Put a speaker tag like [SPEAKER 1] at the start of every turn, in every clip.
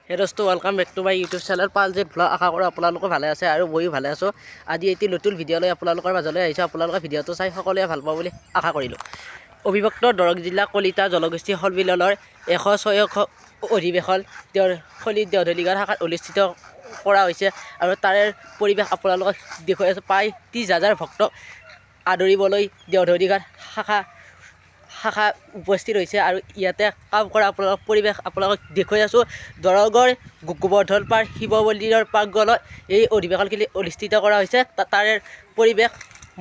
[SPEAKER 1] হে দোস্ত welcome back to my YouTube channel Pal Z vlog. আশা কৰোঁ আপোনালোকে ভালে আছে আৰু ময়ো ভালে আছোঁ। আজি এটি নতুন ভিডিঅ' লৈ আপোনালোকৰ মাজলৈ আহিছোঁ। আপোনালোকে ভিডিঅ'টো চাই সকলোৱে ভাল পাব বুলি আশা কৰিলোঁ। অবিভক্ত দৰং জিলা কলিতা জনগোষ্ঠী সন্মিলনৰ 106 অধিৱেশন দেওধনীঘাট শাখাত অনুষ্ঠিত কৰা হৈছে আৰু তাৰে পৰিৱেশ আপোনালোকক দেখুৱাই আছোঁ। প্ৰায় 30,000 ভক্তক আদৰিবলৈ দেওধনীঘাট শাখা উপস্থিত হৈছে আৰু ইয়াতে কাম কৰা পৰিৱেশ আপোনালোকক দেখুৱাই আছোঁ। দৰঙৰ গোবৰ্ধন পাৰ শিৱ মন্দিৰৰ প্ৰাংগণত এই অধিৱেশনখিনি অনুষ্ঠিত কৰা হৈছে। তাৰে পৰিৱেশ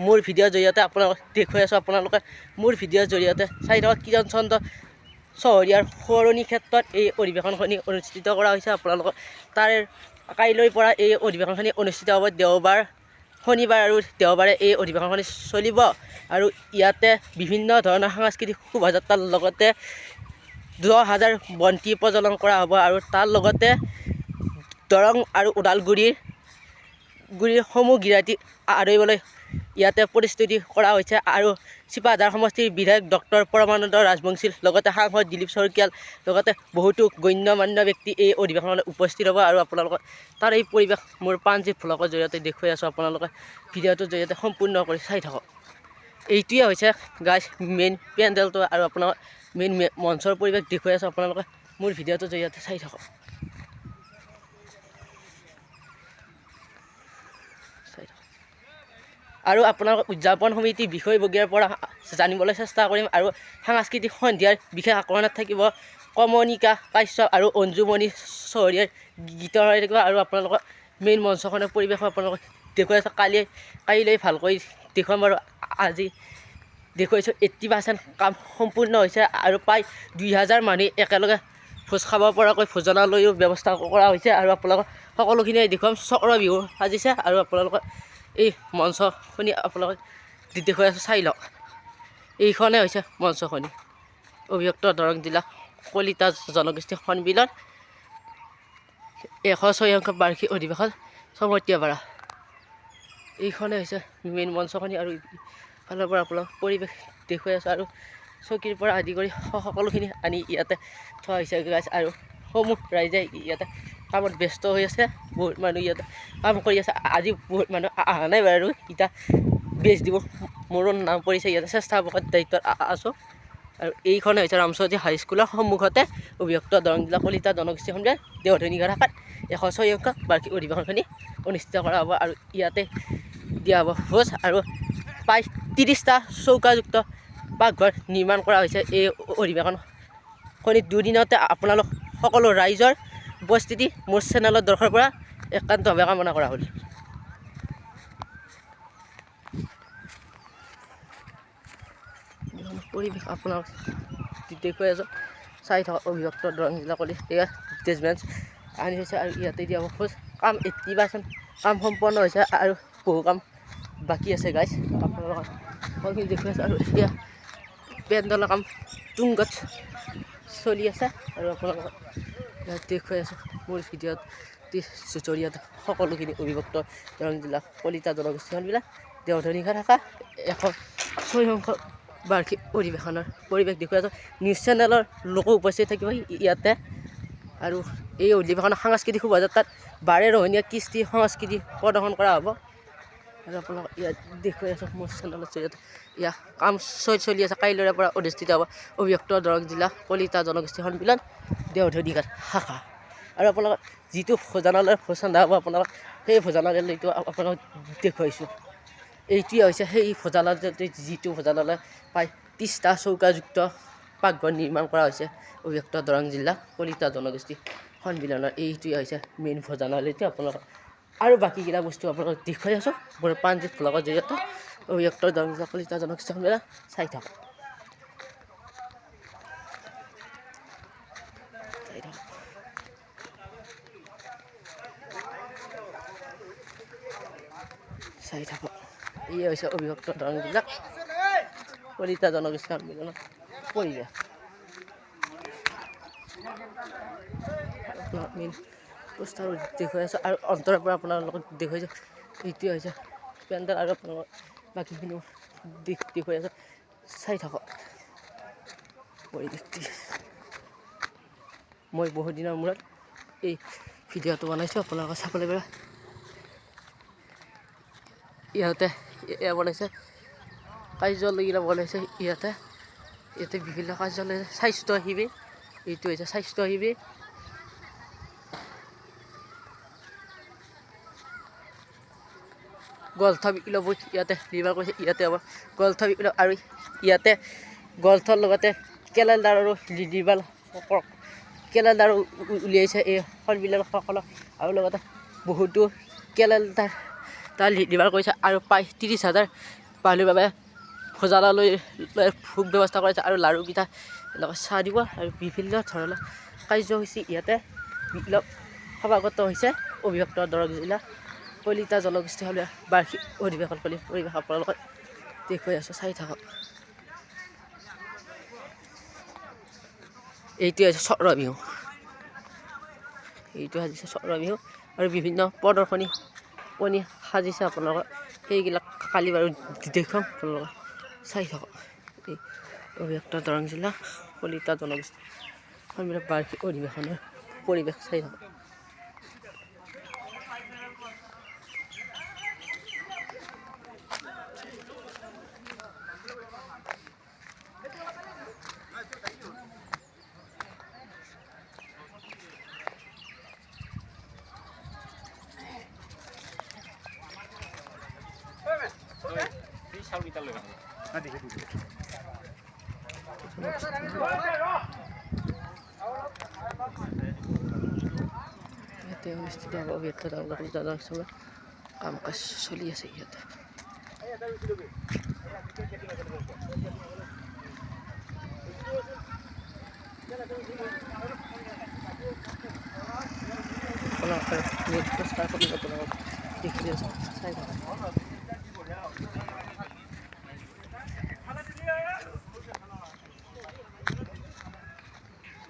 [SPEAKER 1] মোৰ ভিডিঅ'ৰ জৰিয়তে আপোনালোকক দেখুৱাই আছোঁ। আপোনালোকে মোৰ ভিডিঅ'ৰ জৰিয়তে চাই থকা কিৰণ চন্দ্ৰ চহৰীয়াৰ সোঁৱৰণি ক্ষেত্ৰত এই অধিৱেশনখিনি অনুষ্ঠিত কৰা হৈছে। আপোনালোকক তাৰে কাইলৈৰ পৰা এই অধিৱেশনখিনি অনুষ্ঠিত হ'ব। শনিবাৰ আৰু দেওবাৰে এই অধিৱেশনখিনি চলিব আৰু ইয়াতে বিভিন্ন ধৰণৰ সাংস্কৃতিক শোভাযাত্ৰাৰ লগতে 10,000 বন্তি প্ৰজ্বলন কৰা হ'ব আৰু তাৰ লগতে দৰং আৰু ওদালগুৰিৰ সমূহ গিৰাটী আদৰিবলৈ ইয়াতে প্ৰস্তুতি কৰা হৈছে আৰু চিপাঝাৰ সমষ্টিৰ বিধায়ক ডক্টৰ পৰমানন্দ ৰাজবংশীৰ লগতে সাংসদ দিলীপ শইকীয়াৰ লগতে বহুতো গণ্যমান্য ব্যক্তি এই অধিৱেশনলৈ উপস্থিত হ'ব আৰু আপোনালোকৰ তাৰ এই পৰিৱেশ মোৰ প্ৰাণজিৎ ভ্লগৰ জৰিয়তে দেখুৱাই আছোঁ। আপোনালোকে ভিডিঅ'টোৰ জৰিয়তে সম্পূৰ্ণ কৰি চাই থাকক। এইটোৱে হৈছে গাইজ মেইন পেণ্ডেলটো আৰু আপোনালোকক মেইন মঞ্চৰ পৰিৱেশ দেখুৱাই আছোঁ। আপোনালোকে মোৰ ভিডিঅ'টোৰ জৰিয়তে চাই থাকক। আৰু আপোনালোকৰ উদযাপন সমিতিৰ বিষয়ববীয়াৰ পৰা জানিবলৈ চেষ্টা কৰিম আৰু সাংস্কৃতিক সন্ধিয়াৰ বিশেষ আকৰ্ষণত থাকিব কমনিকা কাশ্যপ আৰু অঞ্জুমণি চহৰীয়াৰ গীতৰ থাকিব আৰু আপোনালোকৰ মেইন মঞ্চখনৰ পৰিৱেশো আপোনালোকক দেখুৱাই আছোঁ। কাইলৈ ভালকৈ দেখুৱাম আৰু আজি দেখুৱাইছোঁ। 80% কাম সম্পূৰ্ণ হৈছে আৰু প্ৰায় 2,000 মানুহে একেলগে ভোজ খাব পৰাকৈ ভোজনালয়ৰ ব্যৱস্থা কৰা হৈছে আৰু আপোনালোকক সকলোখিনিয়ে দেখুৱাম। চক্ৰ বিহু সাজিছে আৰু আপোনালোকৰ এই মঞ্চখনি আপোনালোকক দেখুৱাই আছোঁ, চাই লওক। এইখনে হৈছে মঞ্চখনি অবিভক্ত দৰং জিলা কলিতা জনগোষ্ঠী সন্মিলন 106 বাৰ্ষিক অধিৱেশন চমতিয়াপাৰা। এইখনে হৈছে মেইন মঞ্চখনি আৰু ফালৰ পৰা আপোনালোক পৰিৱেশ দেখুৱাই আছোঁ আৰু চকীৰ পৰা আদি কৰি সকলোখিনি আনি ইয়াতে থোৱা হৈছে গাইজ আৰু সমূহ ৰাইজে ইয়াতে কামত ব্যস্ত হৈ আছে। বহুত মানুহ ইয়াতে কাম কৰি আছে। আজি বহুত মানুহ অহা নাই বাৰু, এতিয়া বেজ দিব মোৰো নাম পৰিছে ইয়াতে স্বেচ্ছাসেৱকৰ দায়িত্বত আছোঁ আৰু এইখনে হৈছে ৰামচৌধুৰী হাইস্কুলৰ সন্মুখতে অবিভক্ত দৰং জিলা কলিতা জনগোষ্ঠী সন্মিলন দেওধনীঘাট শাখাত 106 বাৰ্ষিক অধিৱেশনখিনি অনুষ্ঠিত কৰা হ'ব আৰু ইয়াতে দিয়া হ'ব ভোজ আৰু প্ৰায় 30টা চৌকাযুক্ত পাকঘৰ নিৰ্মাণ কৰা হৈছে। এই অধিৱেশনখনি দুদিনতে আপোনালোক সকলো ৰাইজৰ উপস্থিতি মোৰ চেনেলৰ দৰ্শকৰ পৰা একান্তভাৱে কামনা কৰা হ'ল। পৰিৱেশ আপোনালোক দেখুৱাই আছোঁ, চাই থকা অবিভক্ত দৰং জিলা কলিতা ষ্টেজমেণ্ট আনি হৈছে আৰু ইয়াতে দিয়া হ'ব ভোজ। কাম 80% কাম সম্পন্ন হৈছে আৰু বহু কাম বাকী আছে গাইজ। আপোনালোকৰ সকলোখিনি দেখুৱাই আছোঁ আৰু এতিয়া পেণ্ডেলৰ কাম তুংগত চলি আছে আৰু আপোনালোকক দেখুৱাই আছোঁ মোৰ ভিডিঅ'ত জৰিয়তে সকলোখিনি অবিভক্ত দৰং জিলা কলিতা জনগোষ্ঠী সন্মিলন দেওধনীঘাট শাখা 106 বাৰ্ষিক অধিৱেশনৰ পৰিৱেশ দেখুৱাই আছোঁ। নিউজ চেনেলৰ লোকো উপস্থিত থাকিব ইয়াতে আৰু এই অধিৱেশনৰ সাংস্কৃতিক শোভাযাত্ৰাত বাৰেৰহণীয়া কৃষ্টি সংস্কৃতি প্ৰদৰ্শন কৰা হ'ব আৰু আপোনালোক ইয়াত দেখুৱাই আছোঁ মোৰ চেনেলৰ জৰিয়তে। ইয়াত কাম চলি আছে। কাইলৈৰ পৰা অনুষ্ঠিত হ'ব অবিভক্ত দৰং জিলা কলিতা জনগোষ্ঠী সন্মিলন দেওধনীঘাট শাখা আৰু আপোনালোক যিটো ভোজনালয়ৰ ভোজ ৰন্ধা হ'ব আপোনালোক সেই ভোজনালয়টো আপোনালোক দেখুৱাইছোঁ। এইটোৱে হৈছে সেই ভোজনালয়তে যিটো ভোজনালয় প্ৰায় 30টা চৌকাযুক্ত পাকঘৰ নিৰ্মাণ কৰা হৈছে অবিভক্ত দৰং জিলা কলিতা জনগোষ্ঠী সন্মিলনৰ। এইটোৱে হৈছে মেইন ভোজনালয়টো। আপোনালোক আৰু বাকীকেইটা বস্তু আপোনালোক দেখুৱাই আছোঁ মোৰ প্ৰাণজিৎ ভ্লগৰ জৰিয়তে। অবিভক্ত দৰং জিলা কলিতা জনগোষ্ঠী সন্মিলন চাই থাকক। চাই থাকক। এই হৈছে অবিভক্ত দৰং জিলা কলিতা জনগোষ্ঠী সন্মিলনৰ পৰিৱেশ। মেইন পোষ্টাৰ দেখুৱাই আছোঁ আৰু অন্তৰৰ পৰা আপোনালোকক দেখুৱাইছোঁ। এইটোৱে হৈছে পেণ্ডেল আৰু আপোনালোকৰ বাকীখিনিও দেখুৱাই আছোঁ, চাই থাকক পৰিৱেশটি। মই বহুত দিনৰ মূৰত এই ভিডিঅ'টো বনাইছোঁ আপোনালোকে চাবলৈ পাৰে। ইয়াতে এয়া বনাইছে কাৰ্যালয়গিলা বনাইছে ইয়াতে বিভিন্ন কাৰ্যালয় স্বাস্থ্য শিবিৰ এইটো হৈছে স্বাস্থ্য শিবিৰ। গ্ৰন্থ বিপ্লৱ ইয়াতে নিৰ্মাণ কৰিছে। ইয়াতে আমাৰ গ্ৰন্থ বিপ্লৱ আৰু ইয়াতে গ্ৰন্থৰ লগতে কেলেণ্ডাৰৰো নিৰ্মাণ কেলেণ্ডাৰো উলিয়াইছে এই সন্মিলনসকলক আৰু লগতে বহুতো কেলেণ্ডাৰ তাৰ নিৰ্মাণ কৰিছে আৰু প্ৰায় 30,000 মানুহৰ বাবে ভোজনালয় ভোগ ব্যৱস্থা কৰিছে আৰু লাৰু পিঠা এনেকৈ চাহ দিব আৰু বিভিন্ন ধৰণৰ কাৰ্যসূচী ইয়াতে বিপ্লৱ সমাগত হৈছে। অবিভক্ত দৰং জিলা কলিতা জনগোষ্ঠী বাৰ্ষিক অধিৱেশন পৰিৱেশ আপোনালোকক দেখুৱাই আছোঁ, চাই থাকক। এইটো হৈছে চক্ৰ বিহু, এইটো সাজিছে চক্ৰ বিহু আৰু বিভিন্ন প্ৰদৰ্শনী সাজিছে আপোনালোকক সেইবিলাক কালি বাৰু দেখুৱাম আপোনালোকক, চাই থাকক। এই অবিভক্ত দৰং জিলা কলিতা জনগোষ্ঠী সন্মিলন বাৰ্ষিক অধিৱেশনৰ পৰিৱেশ চাই থাকক। ইয়াতে অনুষ্ঠিত হ'ব অবিভক্ত জনগোষ্ঠীৰ কাম কাজ চলি আছে ইয়াতে। দেখি আছে, চাই থাকক।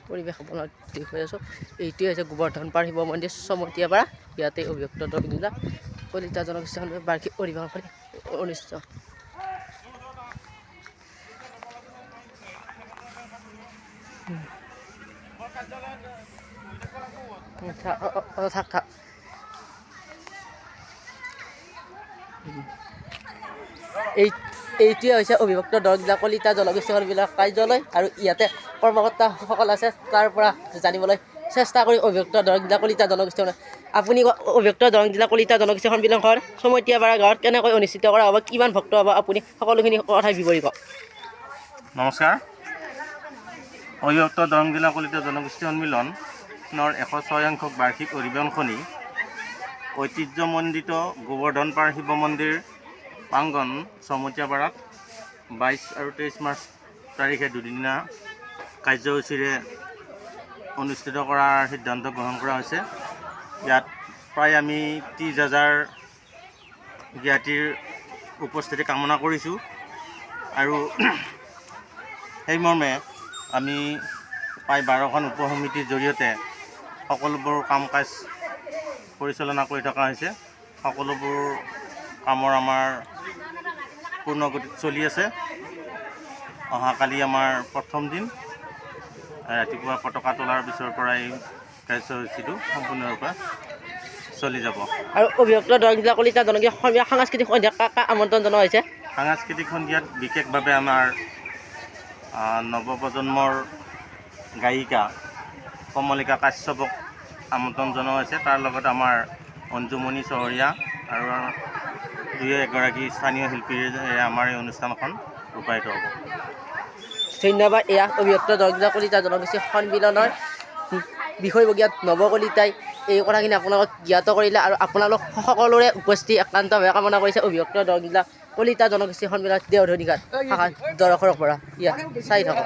[SPEAKER 1] পৰিৱেশ আপোনাক দেখুৱাই আছোঁ। এইটোৱে হৈছে গোবৰ্ধন পাৰ শিৱ মন্দিৰ চমতীয়াপাৰা। ইয়াতে অবিভক্ত দৰং জিলা কলিতা জনগোষ্ঠী সন্মিলন বাৰ্ষিক অধিৱেশন অনুষ্ঠিত। এইটোৱে হৈছে অবিভক্ত দৰং জিলা কলিতা জনগোষ্ঠী সন্মিলন কাৰ্যালয় আৰু ইয়াতে কৰ্মকৰ্তাসকল আছে, তাৰ পৰা জানিবলৈ চেষ্টা কৰি অবিভক্ত দৰং জিলা কলিতা জনগোষ্ঠী আপুনি অবিভক্ত দৰং জিলা কলিতা জনগোষ্ঠী সন্মিলনখন চমতীয়াপাৰা গাঁৱত কেনেকৈ অনুষ্ঠিত কৰা হ'ব, কিমান ভক্ত হ'ব, আপুনি সকলোখিনি কথাই বিৱৰিব।
[SPEAKER 2] নমস্কাৰ। অবিভক্ত দৰং জিলা কলিতা জনগোষ্ঠী সন্মিলনৰ 106 সংখ্যক বাৰ্ষিক অধিৱেশনখনি ঐতিহ্যমণ্ডিত গোবৰ্ধন পাৰ শিৱ মন্দিৰ প্ৰাংগণ চমতীয়াপাৰাত 22 আৰু 23 মাৰ্চ তাৰিখে দুদিনীয়া কাৰ্যসূচীৰে অনুষ্ঠিত কৰাৰ সিদ্ধান্ত গ্ৰহণ কৰা হৈছে। ইয়াত প্ৰায় আমি 30,000 জ্ঞাতিৰ উপস্থিতি কামনা কৰিছোঁ আৰু সেইমৰ্মে আমি প্ৰায় 12খন উপসমিতিৰ জৰিয়তে সকলোবোৰ কাম কাজ পৰিচালনা কৰি থকা হৈছে। সকলোবোৰ কামৰ আমাৰ পূৰ্ণগতিত চলি আছে। অহাকালি আমাৰ প্ৰথম দিন, ৰাতিপুৱা পতাকা তোলাৰ পিছৰ পৰাই কাৰ্যসূচীটো সম্পূৰ্ণৰূপে চলি যাব।
[SPEAKER 1] আৰু অবিভক্ত দৰং জিলা কলিতা জনগোষ্ঠী সাংস্কৃতিক সন্ধিয়া কাক আমন্ত্ৰণ জনোৱা হৈছে?
[SPEAKER 2] সাংস্কৃতিক সন্ধিয়াত বিশেষভাৱে আমাৰ নৱপ্ৰজন্মৰ গায়িকা কমলিকা কাশ্যপক আমন্ত্ৰণ জনোৱা হৈছে। তাৰ লগত আমাৰ অঞ্জুমণি চহৰীয়া আৰু 2-1গৰাকী স্থানীয় শিল্পীৰে আমাৰ এই অনুষ্ঠানখন ৰূপায়িত হ'ব।
[SPEAKER 1] ধন্যবাদ। এয়া অবিভক্ত দৰং জিলা কলিতা জনগোষ্ঠী সন্মিলনৰ বিষয়ববীয়া নৱকলিতাই এই কথাখিনি আপোনালোকক জ্ঞাত কৰিলে আৰু আপোনালোক সকলোৰে উপস্থিতি একান্তভাৱে কামনা কৰিছে। অবিভক্ত দৰং জিলা কলিতা জনগোষ্ঠী সন্মিলন দেওধনী ঘাট শাখা দৰখৰৰ পৰা ইয়াত চাই থাকক।